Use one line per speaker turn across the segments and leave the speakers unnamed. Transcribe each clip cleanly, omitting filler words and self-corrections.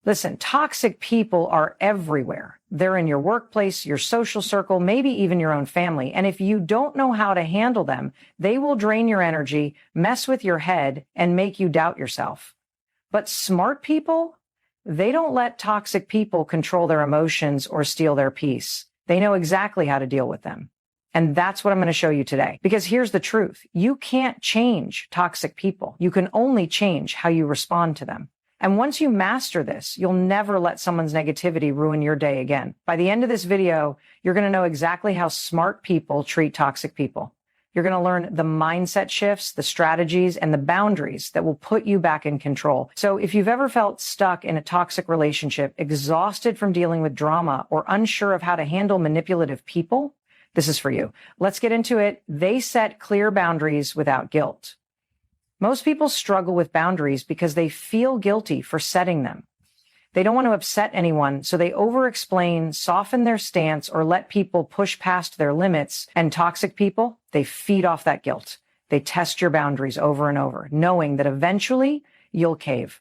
Listen, toxic people are everywhere. They're in your workplace, your social circle, maybe even your own family. And if you don't know how to handle them, they will drain your energy, mess with your head, and make you doubt yourself. But smart people, they don't let toxic people control their emotions or steal their peace. They know exactly how to deal with them. And that's what I'm going to show you today. Because here's the truth. You can't change toxic people. You can only change how you respond to them. And once you master this, you'll never let someone's negativity ruin your day again. By the end of this video, you're going to know exactly how smart people treat toxic people. You're going to learn the mindset shifts, the strategies, and the boundaries that will put you back in control. So if you've ever felt stuck in a toxic relationship, exhausted from dealing with drama, or unsure of how to handle manipulative people, this is for you. Let's get into it. They set clear boundaries without guilt. Most people struggle with boundaries because they feel guilty for setting them. They don't want to upset anyone, so they over-explain, soften their stance, or let people push past their limits. And toxic people, they feed off that guilt. They test your boundaries over and over, knowing that eventually you'll cave.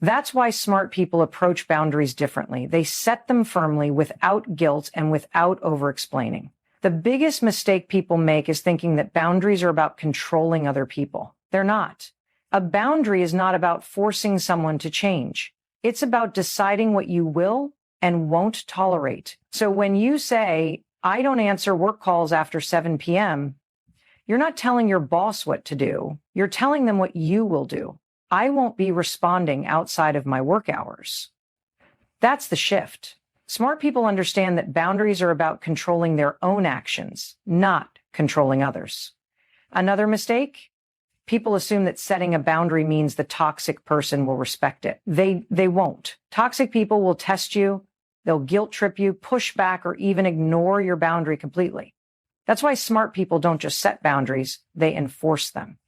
That's why smart people approach boundaries differently. They set them firmly without guilt and without over-explaining. The biggest mistake people make is thinking that boundaries are about controlling other people. They're not. A boundary is not about forcing someone to change. It's about deciding what you will and won't tolerate. So when you say, I don't answer work calls after 7 p.m., you're not telling your boss what to do. You're telling them what you will do. I won't be responding outside of my work hours. That's the shift. Smart people understand that boundaries are about controlling their own actions, not controlling others. Another mistake? People assume that setting a boundary means the toxic person will respect it. They won't. Toxic people will test you, they'll guilt trip you, push back, or even ignore your boundary completely. That's why smart people don't just set boundaries, they enforce them.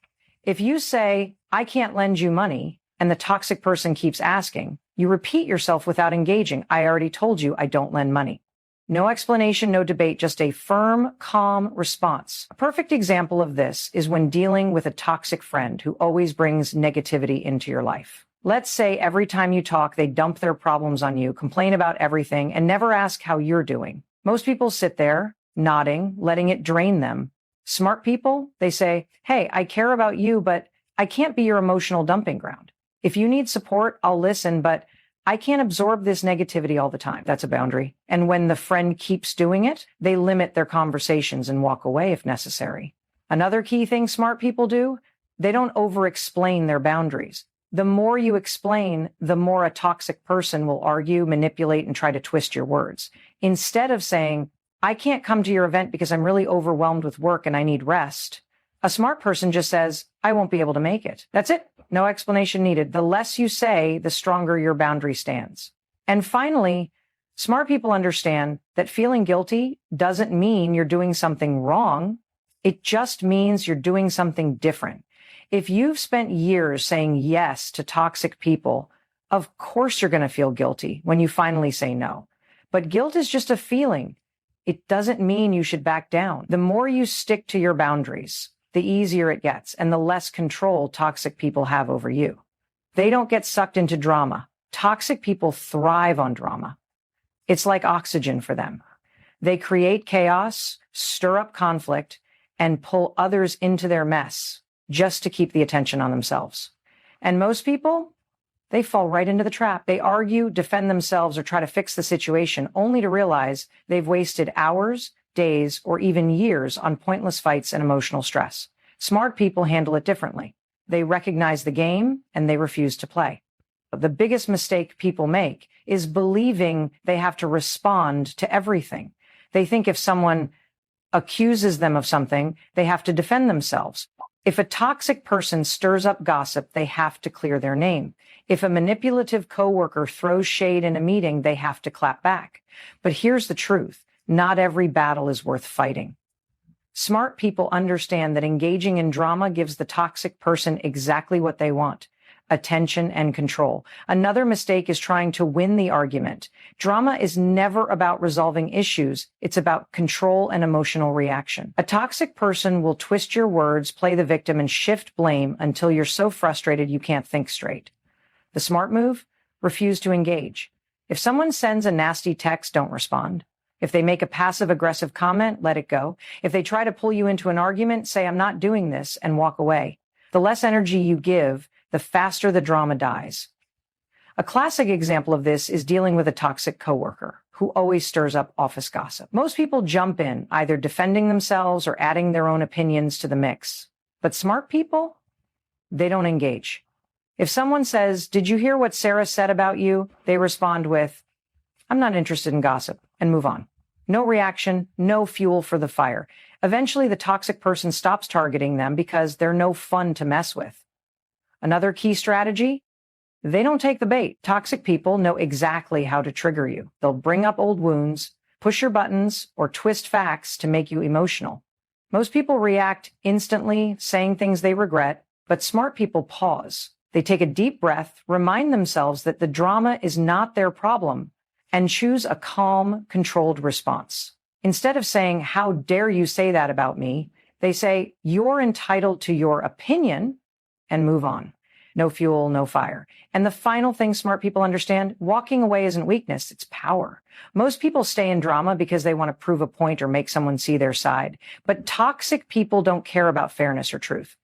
If you say, I can't lend you money, and the toxic person keeps asking, you repeat yourself without engaging. I already told you I don't lend money. No explanation, no debate, just a firm, calm response. A perfect example of this is when dealing with a toxic friend who always brings negativity into your life. Let's say every time you talk, they dump their problems on you, complain about everything, and never ask how you're doing. Most people sit there, nodding, letting it drain them. Smart people, they say, hey, I care about you, but I can't be your emotional dumping ground. If you need support, I'll listen, but I can't absorb this negativity all the time. That's a boundary. And when the friend keeps doing it, they limit their conversations and walk away if necessary. Another key thing smart people do, they don't over-explain their boundaries. The more you explain, the more a toxic person will argue, manipulate, and try to twist your words. Instead of saying, I can't come to your event because I'm really overwhelmed with work and I need rest, a smart person just says, I won't be able to make it. That's it. No explanation needed. The less you say, the stronger your boundary stands. And finally, smart people understand that feeling guilty doesn't mean you're doing something wrong. It just means you're doing something different. If you've spent years saying yes to toxic people, of course you're going to feel guilty when you finally say no. But guilt is just a feeling. It doesn't mean you should back down. The more you stick to your boundaries, the easier it gets and the less control toxic people have over you. They don't get sucked into drama. Toxic people thrive on drama. It's like oxygen for them. They create chaos, stir up conflict, and pull others into their mess just to keep the attention on themselves. And most people, they fall right into the trap. They argue, defend themselves, or try to fix the situation only to realize they've wasted hours, days, or even years on pointless fights and emotional stress. Smart people handle it differently. They recognize the game and they refuse to play. The biggest mistake people make is believing they have to respond to everything. They think if someone accuses them of something, they have to defend themselves. If a toxic person stirs up gossip, they have to clear their name. If a manipulative coworker throws shade in a meeting, they have to clap back. But here's the truth. Not every battle is worth fighting. Smart people understand that engaging in drama gives the toxic person exactly what they want: attention and control. Another mistake is trying to win the argument. Drama is never about resolving issues. It's about control and emotional reaction. A toxic person will twist your words, play the victim, and shift blame until you're so frustrated you can't think straight. The smart move? refuse to engage. If someone sends a nasty text, don't respond. If they make a passive-aggressive comment, let it go. If they try to pull you into an argument, say, I'm not doing this, and walk away. The less energy you give, the faster the drama dies. A classic example of this is dealing with a toxic coworker who always stirs up office gossip. Most people jump in, either defending themselves or adding their own opinions to the mix. But smart people, they don't engage. If someone says, did you hear what Sarah said about you? They respond with, I'm not interested in gossip, and move on. No reaction, no fuel for the fire. Eventually, the toxic person stops targeting them because they're no fun to mess with. Another key strategy, they don't take the bait. Toxic people know exactly how to trigger you. They'll bring up old wounds, push your buttons, or twist facts to make you emotional. Most people react instantly, saying things they regret, but smart people pause. They take a deep breath, remind themselves that the drama is not their problem, and choose a calm, controlled response. Instead of saying, how dare you say that about me? They say, you're entitled to your opinion, and move on. No fuel, no fire. And the final thing smart people understand, walking away isn't weakness, it's power. Most people stay in drama because they want to prove a point or make someone see their side. But toxic people don't care about fairness or truth.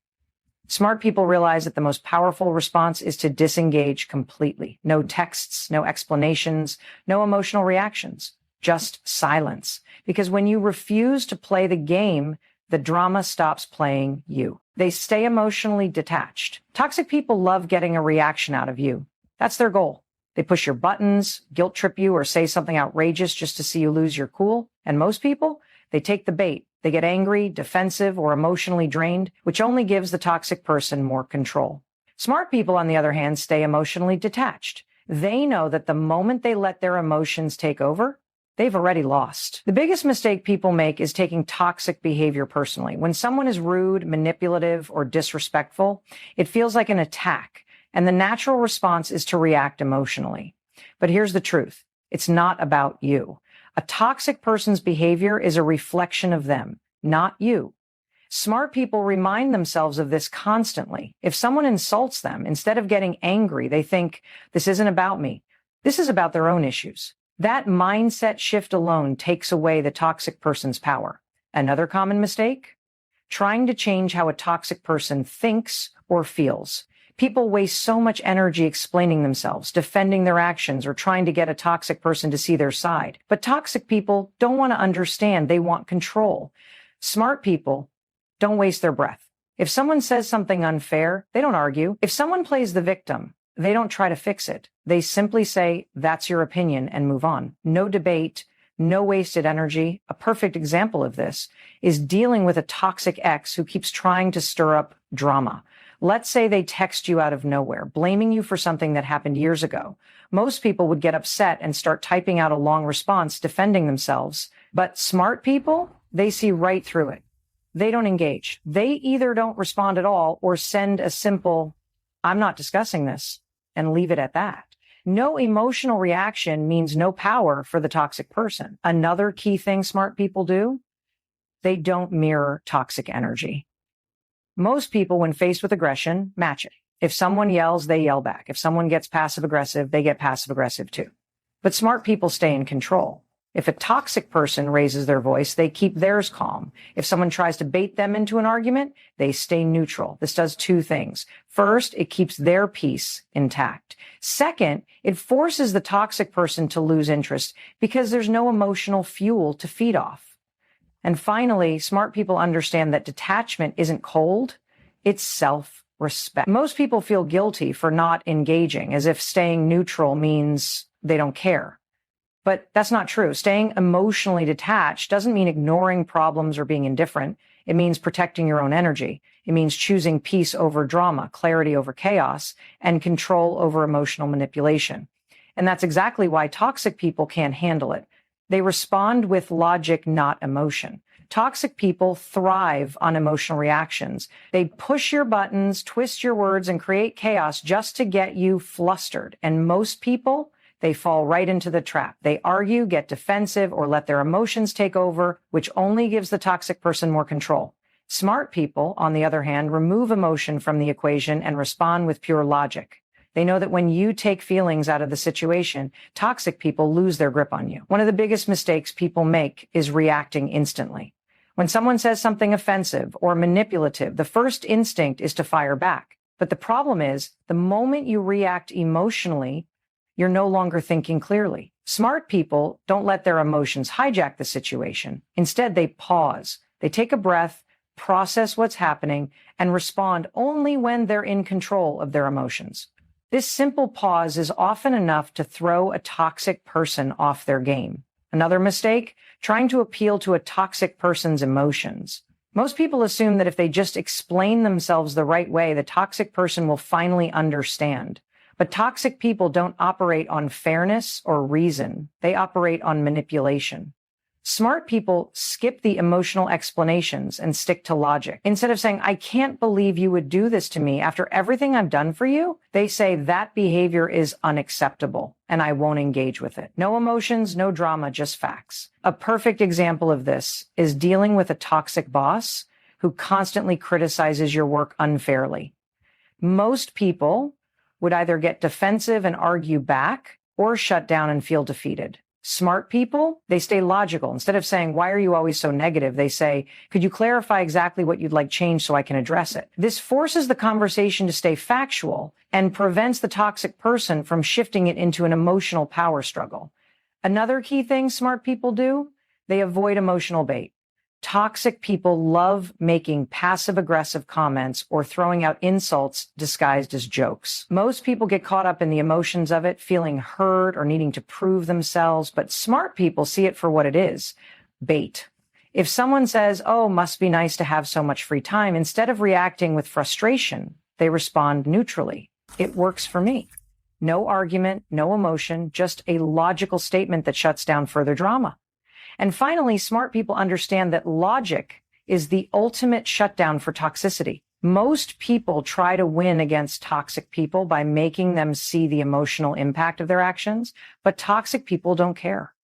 Smart people realize that the most powerful response is to disengage completely. No texts, no explanations, no emotional reactions, just silence. Because when you refuse to play the game, the drama stops playing you. They stay emotionally detached. Toxic people love getting a reaction out of you. That's their goal. They push your buttons, guilt trip you, or say something outrageous just to see you lose your cool. And most people, they take the bait. They get angry, defensive, or emotionally drained, which only gives the toxic person more control. Smart people, on the other hand, stay emotionally detached. They know that the moment they let their emotions take over, they've already lost. The biggest mistake people make is taking toxic behavior personally. When someone is rude, manipulative, or disrespectful, it feels like an attack, and the natural response is to react emotionally. But here's the truth. It's not about you. A toxic person's behavior is a reflection of them, not you. Smart people remind themselves of this constantly. If someone insults them, instead of getting angry, they think, this isn't about me. This is about their own issues. That mindset shift alone takes away the toxic person's power. Another common mistake? Trying to change how a toxic person thinks or feels. People waste so much energy explaining themselves, defending their actions, or trying to get a toxic person to see their side. But toxic people don't want to understand. They want control. Smart people don't waste their breath. If someone says something unfair, they don't argue. If someone plays the victim, they don't try to fix it. They simply say, that's your opinion, and move on. No debate, no wasted energy. A perfect example of this is dealing with a toxic ex who keeps trying to stir up drama. Let's say they text you out of nowhere, blaming you for something that happened years ago. Most people would get upset and start typing out a long response defending themselves. But smart people, they see right through it. They don't engage. They either don't respond at all or send a simple, I'm not discussing this, and leave it at that. No emotional reaction means no power for the toxic person. Another key thing smart people do, they don't mirror toxic energy. Most people, when faced with aggression, match it. If someone yells, they yell back. If someone gets passive-aggressive, they get passive-aggressive too. But smart people stay in control. If a toxic person raises their voice, they keep theirs calm. If someone tries to bait them into an argument, they stay neutral. This does two things. First, it keeps their peace intact. Second, it forces the toxic person to lose interest because there's no emotional fuel to feed off. And finally, smart people understand that detachment isn't cold, it's self-respect. Most people feel guilty for not engaging, as if staying neutral means they don't care. But that's not true. Staying emotionally detached doesn't mean ignoring problems or being indifferent. It means protecting your own energy. It means choosing peace over drama, clarity over chaos, and control over emotional manipulation. And that's exactly why toxic people can't handle it. They respond with logic, not emotion. Toxic people thrive on emotional reactions. They push your buttons, twist your words, and create chaos just to get you flustered. And most people, they fall right into the trap. They argue, get defensive, or let their emotions take over, which only gives the toxic person more control. Smart people, on the other hand, remove emotion from the equation and respond with pure logic. They know that when you take feelings out of the situation, toxic people lose their grip on you. One of the biggest mistakes people make is reacting instantly. When someone says something offensive or manipulative, the first instinct is to fire back. But the problem is, the moment you react emotionally, you're no longer thinking clearly. Smart people don't let their emotions hijack the situation. Instead, they pause. They take a breath, process what's happening, and respond only when they're in control of their emotions. This simple pause is often enough to throw a toxic person off their game. Another mistake, trying to appeal to a toxic person's emotions. Most people assume that if they just explain themselves the right way, the toxic person will finally understand. But toxic people don't operate on fairness or reason. They operate on manipulation. Smart people skip the emotional explanations and stick to logic. Instead of saying, I can't believe you would do this to me after everything I've done for you, they say that behavior is unacceptable and I won't engage with it. No emotions, no drama, just facts. A perfect example of this is dealing with a toxic boss who constantly criticizes your work unfairly. Most people would either get defensive and argue back or shut down and feel defeated. Smart people, they stay logical. Instead of saying, why are you always so negative? They say, could you clarify exactly what you'd like changed so I can address it? This forces the conversation to stay factual and prevents the toxic person from shifting it into an emotional power struggle. Another key thing smart people do, they avoid emotional bait. Toxic people love making passive-aggressive comments or throwing out insults disguised as jokes. Most people get caught up in the emotions of it, feeling hurt or needing to prove themselves, but smart people see it for what it is, bait. If someone says, oh, must be nice to have so much free time, instead of reacting with frustration, they respond neutrally. It works for me. No argument, no emotion, just a logical statement that shuts down further drama. And finally, smart people understand that logic is the ultimate shutdown for toxicity. Most people try to win against toxic people by making them see the emotional impact of their actions, but toxic people don't care.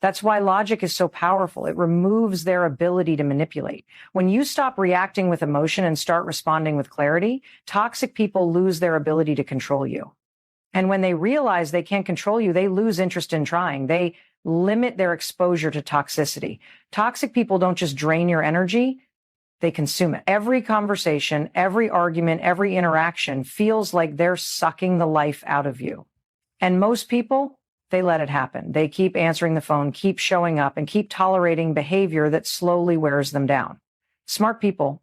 That's why logic is so powerful. It removes their ability to manipulate. When you stop reacting with emotion and start responding with clarity, toxic people lose their ability to control you. And when they realize they can't control you, they lose interest in trying. They limit their exposure to toxicity. Toxic people don't just drain your energy, they consume it. Every conversation, every argument, every interaction feels like they're sucking the life out of you. And most people, they let it happen. They keep answering the phone, keep showing up, and keep tolerating behavior that slowly wears them down. Smart people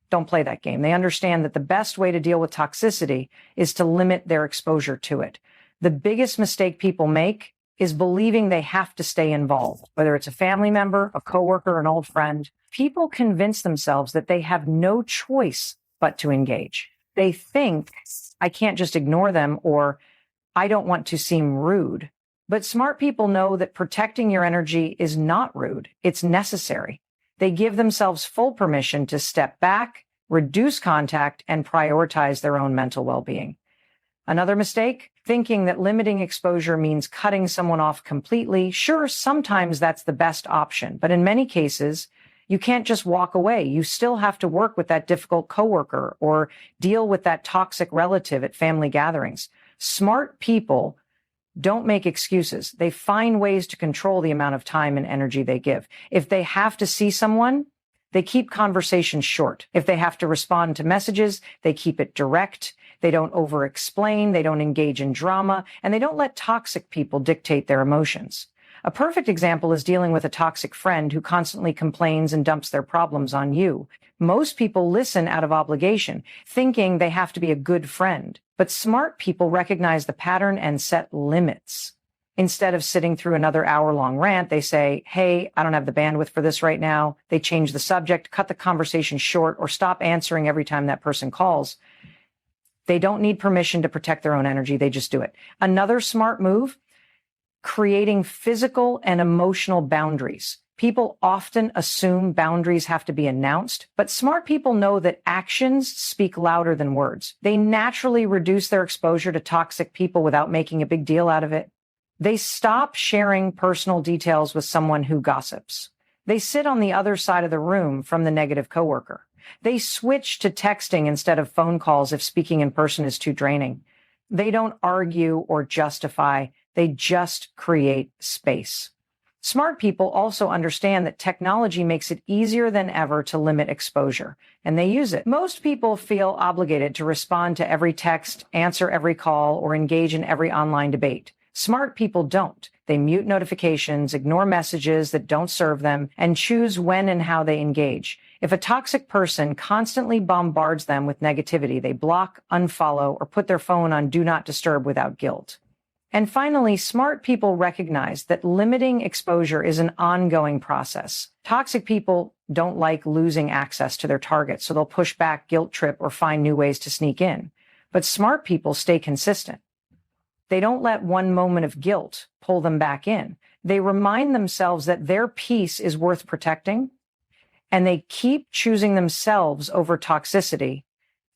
don't play that game. They understand that the best way to deal with toxicity is to limit their exposure to it. The biggest mistake people make is believing they have to stay involved, whether it's a family member, a coworker, an old friend. People convince themselves that they have no choice but to engage. They think, I can't just ignore them, or I don't want to seem rude. But smart people know that protecting your energy is not rude. It's necessary. They give themselves full permission to step back, reduce contact, and prioritize their own mental well-being. Another mistake, thinking that limiting exposure means cutting someone off completely. Sure, sometimes that's the best option, but in many cases, you can't just walk away. You still have to work with that difficult coworker or deal with that toxic relative at family gatherings. Smart people don't make excuses. They find ways to control the amount of time and energy they give. If they have to see someone, they keep conversations short. If they have to respond to messages, they keep it direct. They don't over-explain. They don't engage in drama, and they don't let toxic people dictate their emotions. A perfect example is dealing with a toxic friend who constantly complains and dumps their problems on you. Most people listen out of obligation, thinking they have to be a good friend. But smart people recognize the pattern and set limits. Instead of sitting through another hour-long rant, they say, hey, I don't have the bandwidth for this right now. They change the subject, cut the conversation short, or stop answering every time that person calls. They don't need permission to protect their own energy. They just do it. Another smart move, creating physical and emotional boundaries. People often assume boundaries have to be announced, but smart people know that actions speak louder than words. They naturally reduce their exposure to toxic people without making a big deal out of it. They stop sharing personal details with someone who gossips. They sit on the other side of the room from the negative coworker. They switch to texting instead of phone calls if speaking in person is too draining. They don't argue or justify. They just create space. Smart people also understand that technology makes it easier than ever to limit exposure, and they use it. Most people feel obligated to respond to every text, answer every call, or engage in every online debate. Smart people don't. They mute notifications, ignore messages that don't serve them, and choose when and how they engage. If a toxic person constantly bombards them with negativity, they block, unfollow, or put their phone on Do Not Disturb without guilt. And finally, smart people recognize that limiting exposure is an ongoing process. Toxic people don't like losing access to their targets, so they'll push back, guilt trip, or find new ways to sneak in. But smart people stay consistent. They don't let one moment of guilt pull them back in. They remind themselves that their peace is worth protecting, and they keep choosing themselves over toxicity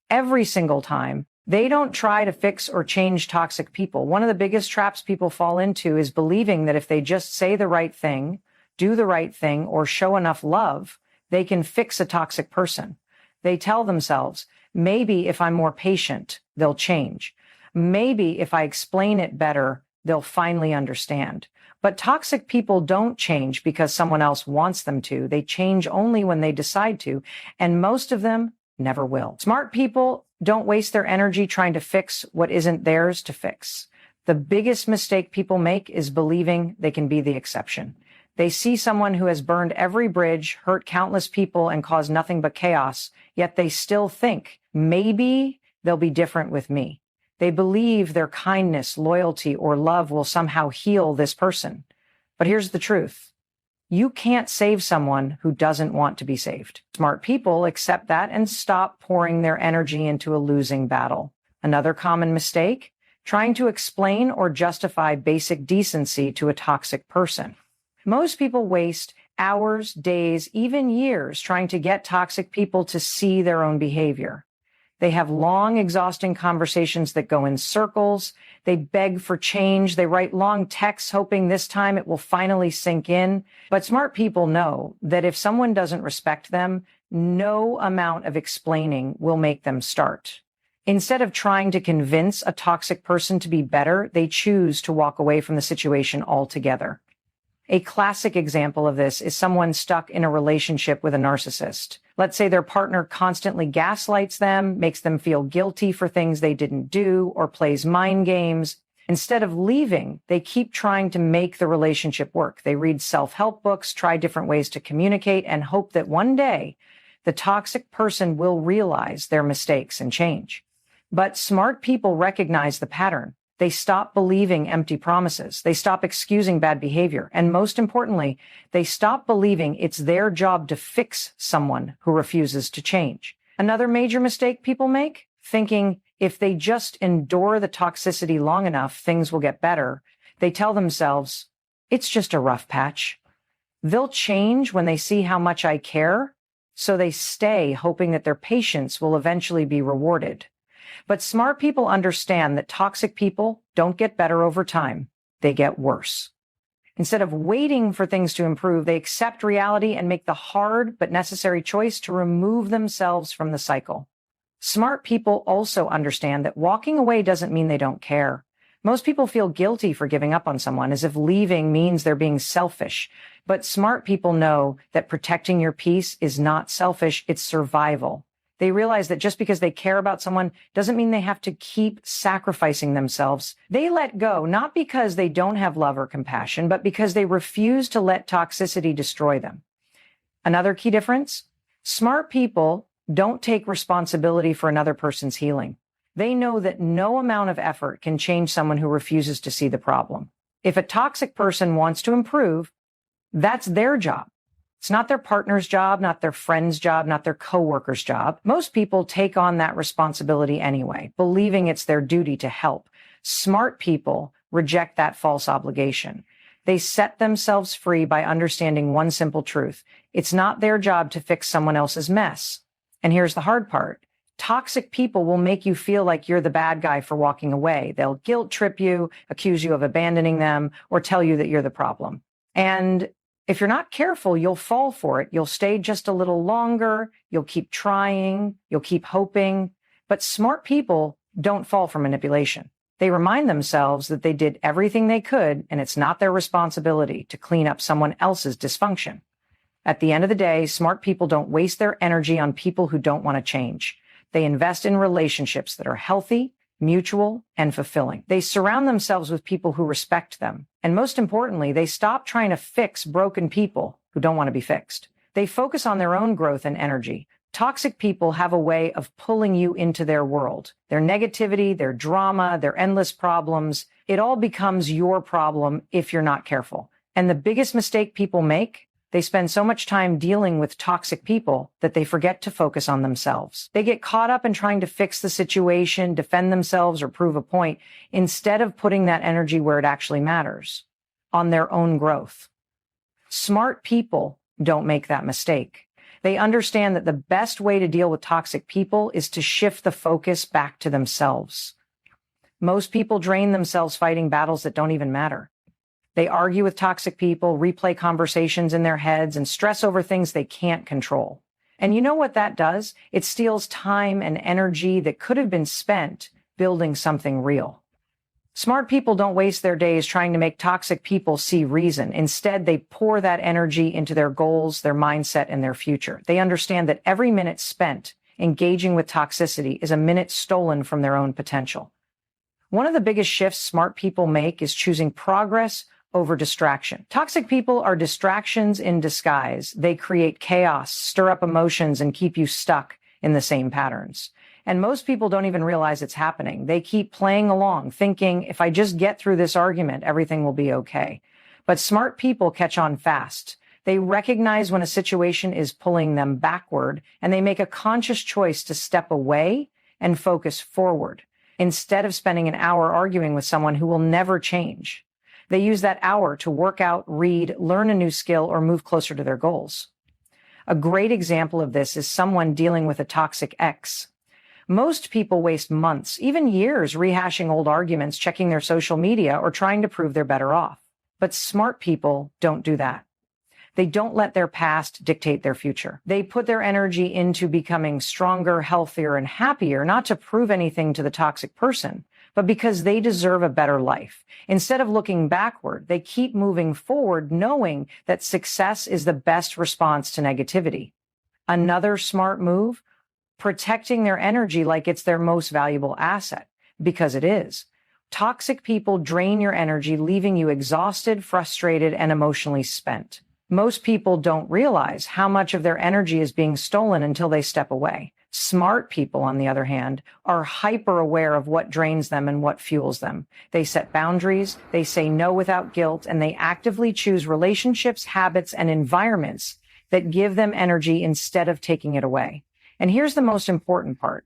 every single time. They don't try to fix or change toxic people. One of the biggest traps people fall into is believing that if they just say the right thing, do the right thing, or show enough love, they can fix a toxic person. They tell themselves, maybe if I'm more patient, they'll change. Maybe if I explain it better, they'll finally understand. But toxic people don't change because someone else wants them to. They change only when they decide to, and most of them never will. Smart people don't waste their energy trying to fix what isn't theirs to fix. The biggest mistake people make is believing they can be the exception. They see someone who has burned every bridge, hurt countless people, and caused nothing but chaos, yet they still think, maybe they'll be different with me. They believe their kindness, loyalty, or love will somehow heal this person. But here's the truth. You can't save someone who doesn't want to be saved. Smart people accept that and stop pouring their energy into a losing battle. Another common mistake, trying to explain or justify basic decency to a toxic person. Most people waste hours, days, even years trying to get toxic people to see their own behavior. They have long, exhausting conversations that go in circles. They beg for change. They write long texts hoping this time it will finally sink in. But smart people know that if someone doesn't respect them, no amount of explaining will make them start. Instead of trying to convince a toxic person to be better, they choose to walk away from the situation altogether. A classic example of this is someone stuck in a relationship with a narcissist. Let's say their partner constantly gaslights them, makes them feel guilty for things they didn't do, or plays mind games. Instead of leaving, they keep trying to make the relationship work. They read self-help books, try different ways to communicate, and hope that one day the toxic person will realize their mistakes and change. But smart people recognize the pattern. They stop believing empty promises. They stop excusing bad behavior. And most importantly, they stop believing it's their job to fix someone who refuses to change. Another major mistake people make, thinking if they just endure the toxicity long enough, things will get better. They tell themselves, it's just a rough patch. They'll change when they see how much I care. So they stay hoping that their patience will eventually be rewarded. But smart people understand that toxic people don't get better over time. They get worse. Instead of waiting for things to improve, they accept reality and make the hard but necessary choice to remove themselves from the cycle. Smart people also understand that walking away doesn't mean they don't care. Most people feel guilty for giving up on someone, as if leaving means they're being selfish. But smart people know that protecting your peace is not selfish, it's survival. They realize that just because they care about someone doesn't mean they have to keep sacrificing themselves. They let go, not because they don't have love or compassion, but because they refuse to let toxicity destroy them. Another key difference, smart people don't take responsibility for another person's healing. They know that no amount of effort can change someone who refuses to see the problem. If a toxic person wants to improve, that's their job. It's not their partner's job, not their friend's job, not their coworker's job. Most people take on that responsibility anyway, believing it's their duty to help. Smart people reject that false obligation. They set themselves free by understanding one simple truth. It's not their job to fix someone else's mess. And here's the hard part. Toxic people will make you feel like you're the bad guy for walking away. They'll guilt trip you, accuse you of abandoning them, or tell you that you're the problem. And if you're not careful, you'll fall for it. You'll stay just a little longer. You'll keep trying. You'll keep hoping. But smart people don't fall for manipulation. They remind themselves that they did everything they could and it's not their responsibility to clean up someone else's dysfunction. At the end of the day, smart people don't waste their energy on people who don't want to change. They invest in relationships that are healthy, mutual, and fulfilling. They surround themselves with people who respect them. And most importantly, they stop trying to fix broken people who don't want to be fixed. They focus on their own growth and energy. Toxic people have a way of pulling you into their world. Their negativity, their drama, their endless problems, it all becomes your problem if you're not careful. And the biggest mistake people make, they spend so much time dealing with toxic people that they forget to focus on themselves. They get caught up in trying to fix the situation, defend themselves, or prove a point, instead of putting that energy where it actually matters, on their own growth. Smart people don't make that mistake. They understand that the best way to deal with toxic people is to shift the focus back to themselves. Most people drain themselves fighting battles that don't even matter. They argue with toxic people, replay conversations in their heads, and stress over things they can't control. And you know what that does? It steals time and energy that could have been spent building something real. Smart people don't waste their days trying to make toxic people see reason. Instead, they pour that energy into their goals, their mindset, and their future. They understand that every minute spent engaging with toxicity is a minute stolen from their own potential. One of the biggest shifts smart people make is choosing progress over distraction. Toxic people are distractions in disguise. They create chaos, stir up emotions, and keep you stuck in the same patterns. And most people don't even realize it's happening. They keep playing along, thinking, if I just get through this argument, everything will be okay. But smart people catch on fast. They recognize when a situation is pulling them backward, and they make a conscious choice to step away and focus forward, instead of spending an hour arguing with someone who will never change. They use that hour to work out, read, learn a new skill, or move closer to their goals. A great example of this is someone dealing with a toxic ex. Most people waste months, even years, rehashing old arguments, checking their social media, or trying to prove they're better off. But smart people don't do that. They don't let their past dictate their future. They put their energy into becoming stronger, healthier, and happier, not to prove anything to the toxic person, but because they deserve a better life. Instead of looking backward, they keep moving forward, knowing that success is the best response to negativity. Another smart move, protecting their energy like it's their most valuable asset, because it is. Toxic people drain your energy, leaving you exhausted, frustrated, and emotionally spent. Most people don't realize how much of their energy is being stolen until they step away. Smart people, on the other hand, are hyper aware of what drains them and what fuels them. They set boundaries, they say no without guilt, and they actively choose relationships, habits, and environments that give them energy instead of taking it away. And here's the most important part.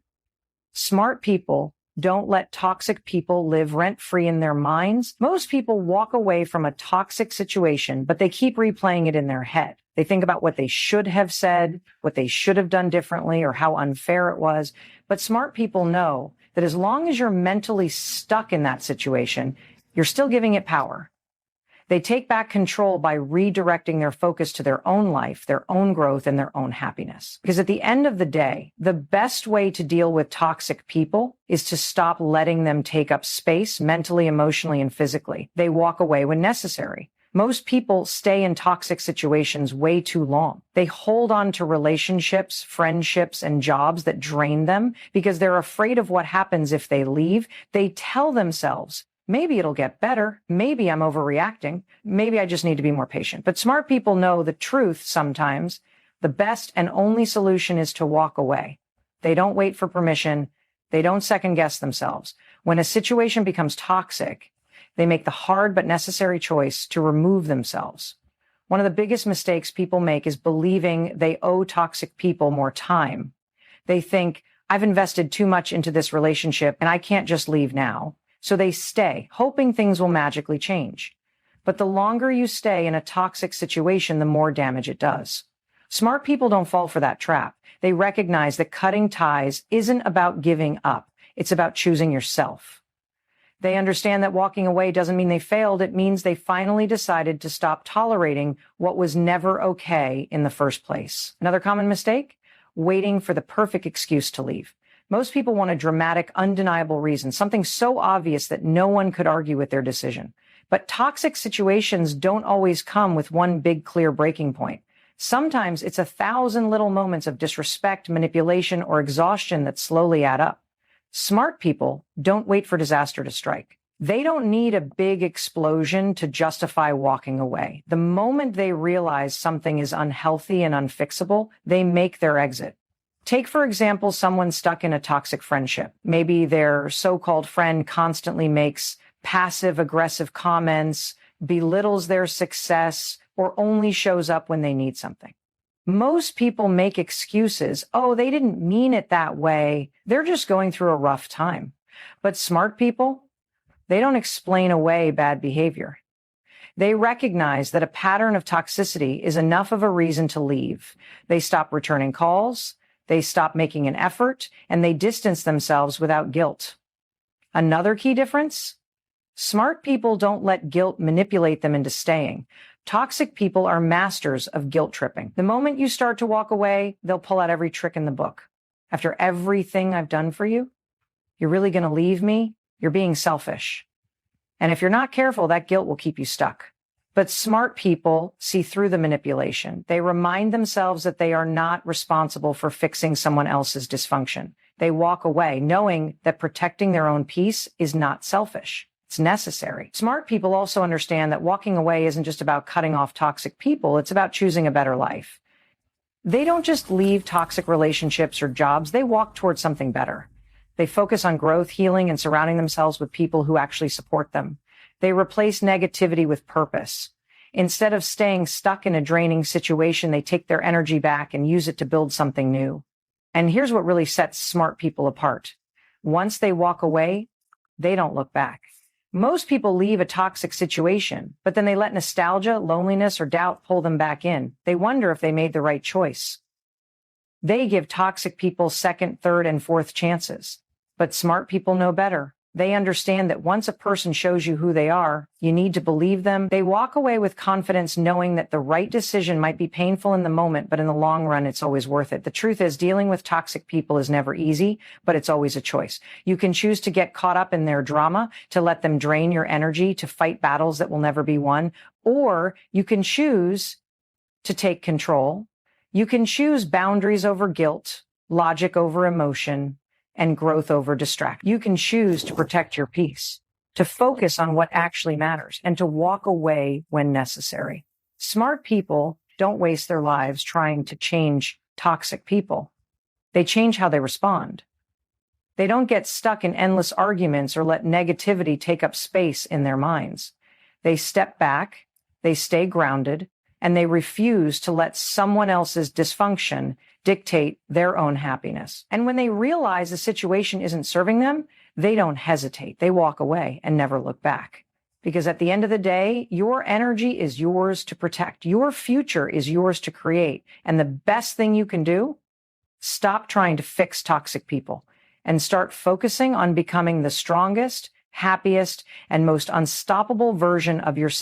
Smart people don't let toxic people live rent-free in their minds. Most people walk away from a toxic situation, but they keep replaying it in their head. They think about what they should have said, what they should have done differently, or how unfair it was. But smart people know that as long as you're mentally stuck in that situation, you're still giving it power. They take back control by redirecting their focus to their own life, their own growth, and their own happiness. Because at the end of the day, the best way to deal with toxic people is to stop letting them take up space mentally, emotionally, and physically. They walk away when necessary. Most people stay in toxic situations way too long. They hold on to relationships, friendships, and jobs that drain them because they're afraid of what happens if they leave. They tell themselves, maybe it'll get better. Maybe I'm overreacting. Maybe I just need to be more patient. But smart people know the truth sometimes. The best and only solution is to walk away. They don't wait for permission. They don't second guess themselves. When a situation becomes toxic, they make the hard but necessary choice to remove themselves. One of the biggest mistakes people make is believing they owe toxic people more time. They think, I've invested too much into this relationship and I can't just leave now. So they stay, hoping things will magically change. But the longer you stay in a toxic situation, the more damage it does. Smart people don't fall for that trap. They recognize that cutting ties isn't about giving up. It's about choosing yourself. They understand that walking away doesn't mean they failed. It means they finally decided to stop tolerating what was never okay in the first place. Another common mistake? Waiting for the perfect excuse to leave. Most people want a dramatic, undeniable reason, something so obvious that no one could argue with their decision. But toxic situations don't always come with one big, clear breaking point. Sometimes it's 1,000 little moments of disrespect, manipulation, or exhaustion that slowly add up. Smart people don't wait for disaster to strike. They don't need a big explosion to justify walking away. The moment they realize something is unhealthy and unfixable, they make their exit. Take, for example, someone stuck in a toxic friendship. Maybe their so-called friend constantly makes passive-aggressive comments, belittles their success, or only shows up when they need something. Most people make excuses. Oh, they didn't mean it that way. They're just going through a rough time. But smart people, they don't explain away bad behavior. They recognize that a pattern of toxicity is enough of a reason to leave. They stop returning calls, they stop making an effort, and they distance themselves without guilt. Another key difference? Smart people don't let guilt manipulate them into staying. Toxic people are masters of guilt tripping. The moment you start to walk away, they'll pull out every trick in the book. After everything I've done for you, you're really going to leave me? You're being selfish. And if you're not careful, that guilt will keep you stuck. But smart people see through the manipulation. They remind themselves that they are not responsible for fixing someone else's dysfunction. They walk away knowing that protecting their own peace is not selfish. It's necessary. Smart people also understand that walking away isn't just about cutting off toxic people. It's about choosing a better life. They don't just leave toxic relationships or jobs. They walk towards something better. They focus on growth, healing, and surrounding themselves with people who actually support them. They replace negativity with purpose. Instead of staying stuck in a draining situation, they take their energy back and use it to build something new. And here's what really sets smart people apart. Once they walk away, they don't look back. Most people leave a toxic situation, but then they let nostalgia, loneliness, or doubt pull them back in. They wonder if they made the right choice. They give toxic people second, third, and fourth chances. But smart people know better. They understand that once a person shows you who they are, you need to believe them. They walk away with confidence knowing that the right decision might be painful in the moment, but in the long run, it's always worth it. The truth is, dealing with toxic people is never easy, but it's always a choice. You can choose to get caught up in their drama, to let them drain your energy, to fight battles that will never be won, or you can choose to take control. You can choose boundaries over guilt, logic over emotion, and growth over distraction. You can choose to protect your peace, to focus on what actually matters, and to walk away when necessary. Smart people don't waste their lives trying to change toxic people. They change how they respond. They don't get stuck in endless arguments or let negativity take up space in their minds. They step back, they stay grounded, and they refuse to let someone else's dysfunction dictate their own happiness. And when they realize the situation isn't serving them, they don't hesitate. They walk away and never look back. Because at the end of the day, your energy is yours to protect. Your future is yours to create. And the best thing you can do, stop trying to fix toxic people and start focusing on becoming the strongest, happiest, and most unstoppable version of yourself.